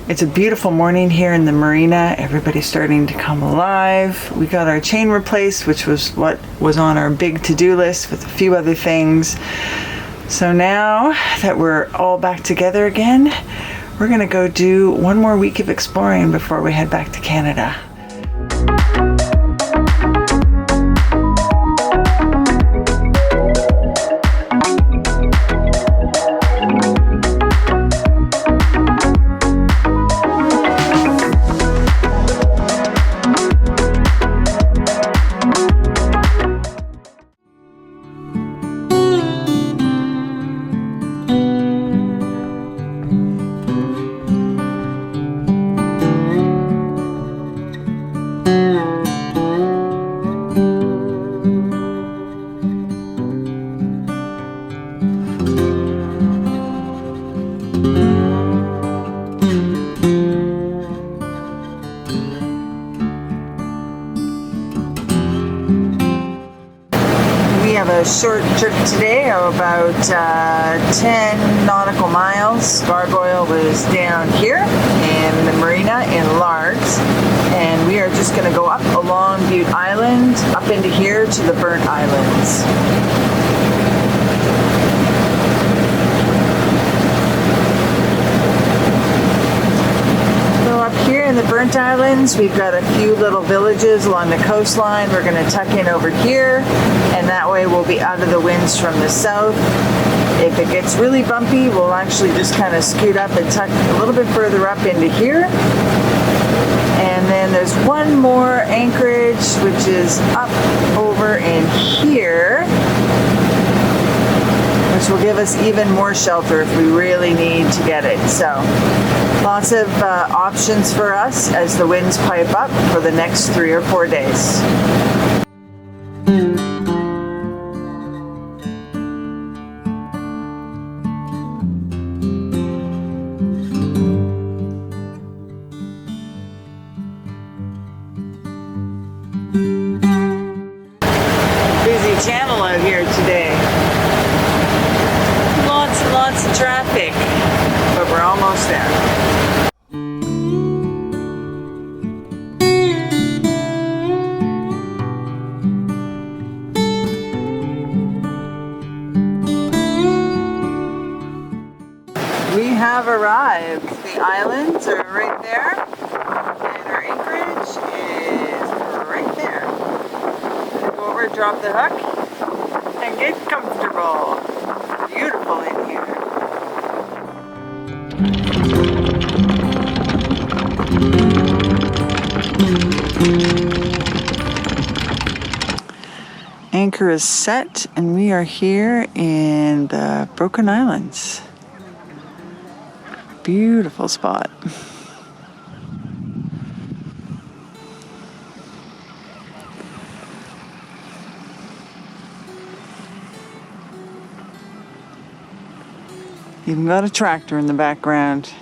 It's a beautiful morning here in the marina. Everybody's starting to come alive. We got our chain replaced, which was what was on our big to-do list with a few other things. So now that we're all back together again, we're gonna go do one more week of exploring before we head back to Canada. Short trip today of about 10 nautical miles. Gargoyle was down here in the marina in Largs, and we are just going to go up along Butte Island, up into here to the Burnt Islands. Here in the Burnt Islands, we've got a few little villages along the coastline. We're going to tuck in over here, and that way we'll be out of the winds from the south. If it gets really bumpy, we'll actually just kind of scoot up and tuck a little bit further up into here. And then there's one more Anchorage, which is up over in here, which will give us even more shelter if we really need to get it. So lots of options for us as the winds pipe up for the next 3 or 4 days. Busy channel out here today. Lots and lots of traffic, but we're almost there. We have arrived. The islands are right there, and our Anchorage is right there. I'm gonna go over, drop the hook, and get comfortable. Beautiful in here. Anchor is set, and we are here in the Broken Islands. Beautiful spot. Even got a tractor in the background.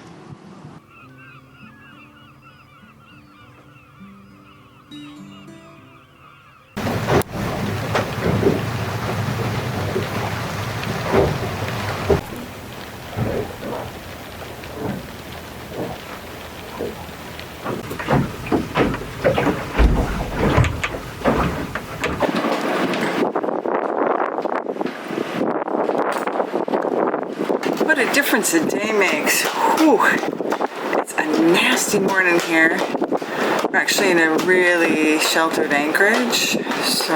What a difference a day makes. Whew. It's a nasty morning here. We're actually in a really sheltered Anchorage, so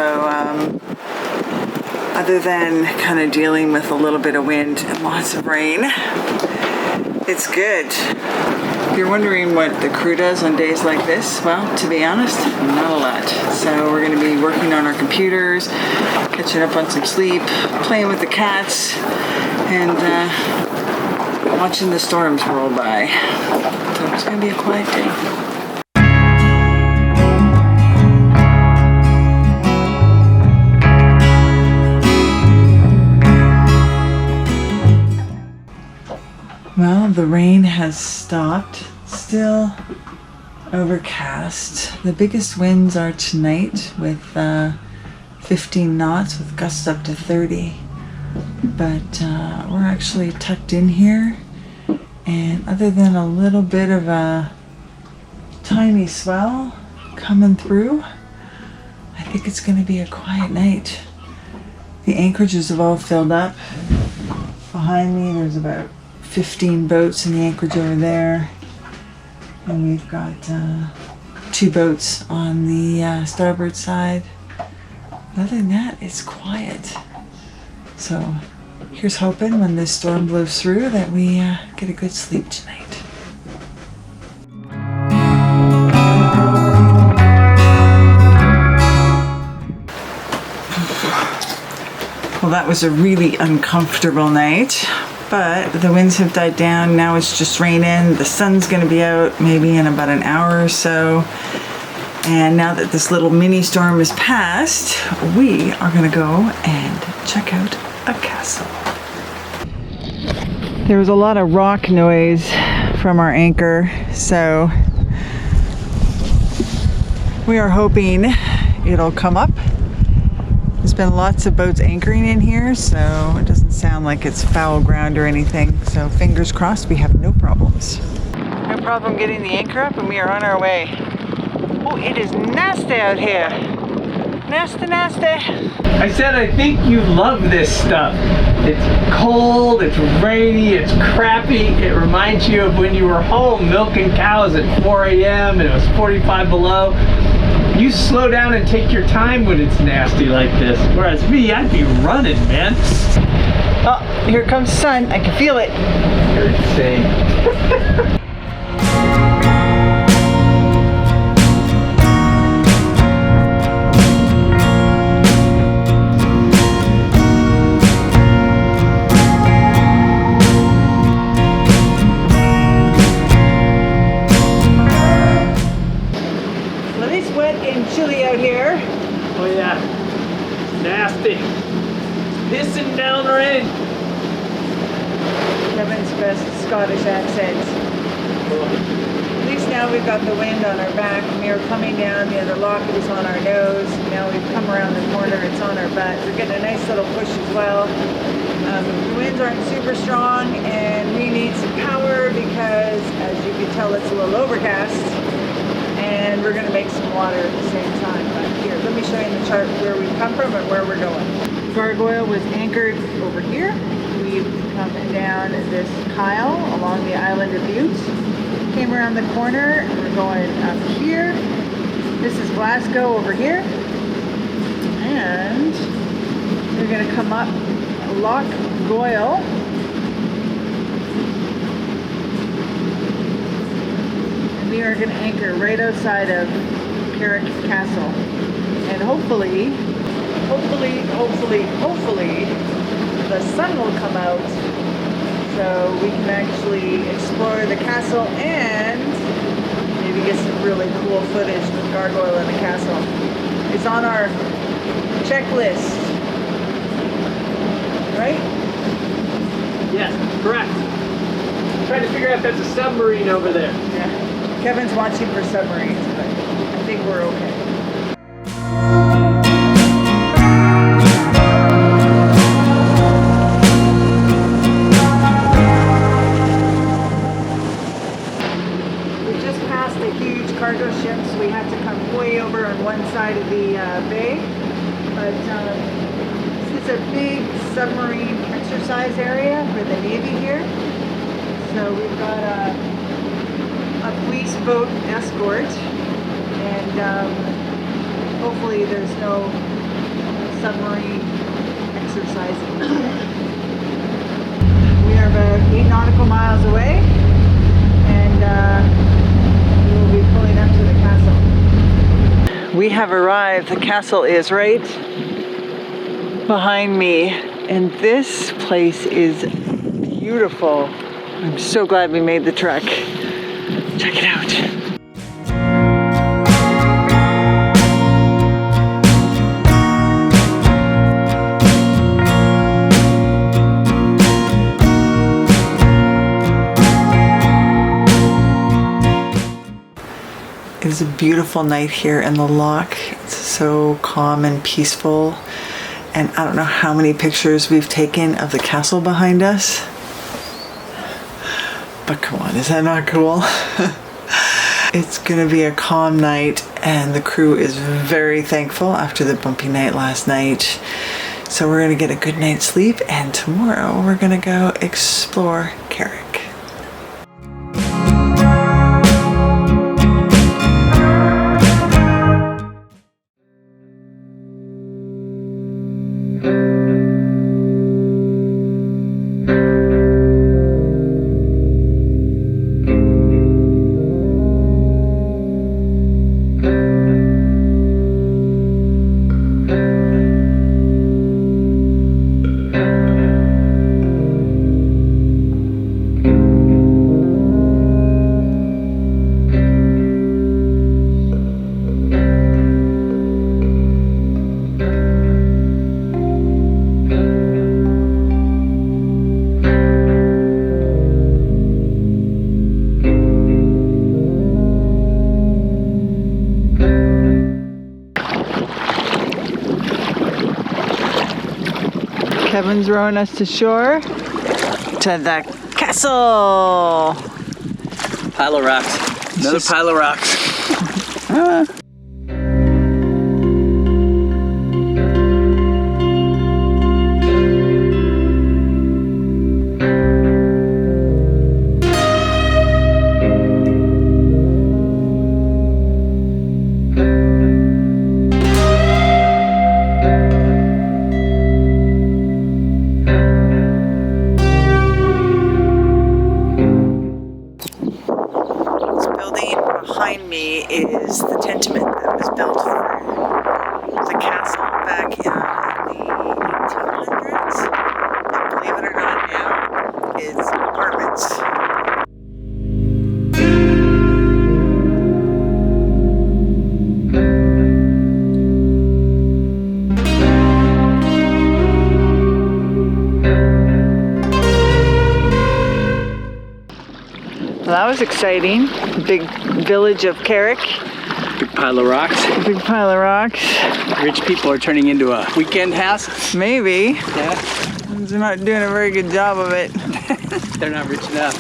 other than kind of dealing with a little bit of wind and lots of rain, it's good. If you're wondering what the crew does on days like this, well, to be honest, not a lot. So we're going to be working on our computers, catching up on some sleep, playing with the cats, and watching the storms roll by. So it's going to be a quiet day. Well, the rain has stopped. Still overcast. The biggest winds are tonight with 15 knots with gusts up to 30. But we're actually tucked in here, And other than a little bit of a tiny swell coming through, I think it's going to be a quiet night. The anchorages have all filled up. Behind me there's about 15 boats in the anchorage over there. And we've got 2 boats on the starboard side. But other than that, it's quiet. So here's hoping when this storm blows through that we get a good sleep tonight. Well, that was a really uncomfortable night, but the winds have died down. Now it's just raining. The sun's going to be out maybe in about an hour or so. And now that this little mini storm is past, we are going to go and check out a castle. There was a lot of rock noise from our anchor, so we are hoping it'll come up. There's been lots of boats anchoring in here, so it doesn't sound like it's foul ground or anything. So fingers crossed we have no problems. No problem getting the anchor up, and we are on our way. Oh, it is nasty out here. Nasty, nasty. I said I think you love this stuff. It's cold, it's rainy, it's crappy. It reminds you of when you were home milking cows at 4 a.m. and it was 45 below. You slow down and take your time when it's nasty like this. Whereas me, I'd be running, man. Oh, here comes the sun. I can feel it. You're insane. Chilly out here. Oh yeah, nasty. Pissing down rain. Kevin's best Scottish accent. At least now we've got the wind on our back. We are coming down, the other loch is on our nose. Now we've come around the corner, it's on our butt. We're getting a nice little push as well. The winds aren't super strong and we need some power because, as you can tell, it's a little overcast. And we're going to make some water at the same time. But here, let me show you in the chart where we've come from and where we're going. Gargoyle was anchored over here. We've come down this Kyle along the island of Butte. Came around the corner and we're going up here. This is Glasgow over here. And we're going to come up Loch Goyle. We are going to anchor right outside of Carrick Castle, and hopefully the sun will come out so we can actually explore the castle and maybe get some really cool footage with Gargoyle in the castle. It's on our checklist, right? Yes, correct. I'm trying to figure out if that's a submarine over there. Yeah. Kevin's watching for submarines, but I think we're okay. We just passed a huge cargo ship, so we had to come way over on one side of the bay. But this is a big submarine exercise area for the Navy here. So we've got a police boat escort, and hopefully there's no submarine exercising. We are about 8 nautical miles away, and we will be pulling up to the castle. We have arrived. The castle is right behind me, and this place is beautiful. I'm so glad we made the trek. Check it out. It is a beautiful night here in the loch. It's so calm and peaceful. And I don't know how many pictures we've taken of the castle behind us. But come on, is that not cool? It's gonna be a calm night, and the crew is very thankful after the bumpy night last night. So we're gonna get a good night's sleep, and tomorrow we're gonna go explore Carrick. Kevin's rowing us to shore to the castle. Pile of rocks. Another pile of rocks. Behind me is the tenement that was built for the castle back in the 1800s. And believe it or not, now it's apartments. Well, that was exciting. Big village of Carrick. Big pile of rocks. A big pile of rocks. Rich people are turning into a weekend house. Maybe. Yeah. They're not doing a very good job of it. They're not rich enough.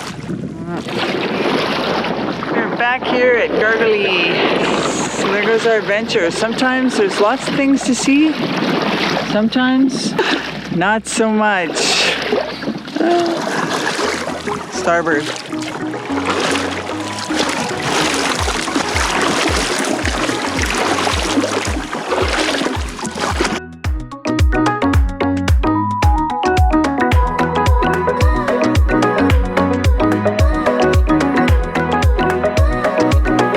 We're back here at Gargoyle. So there goes our adventure. Sometimes there's lots of things to see. Sometimes not so much. Starboard.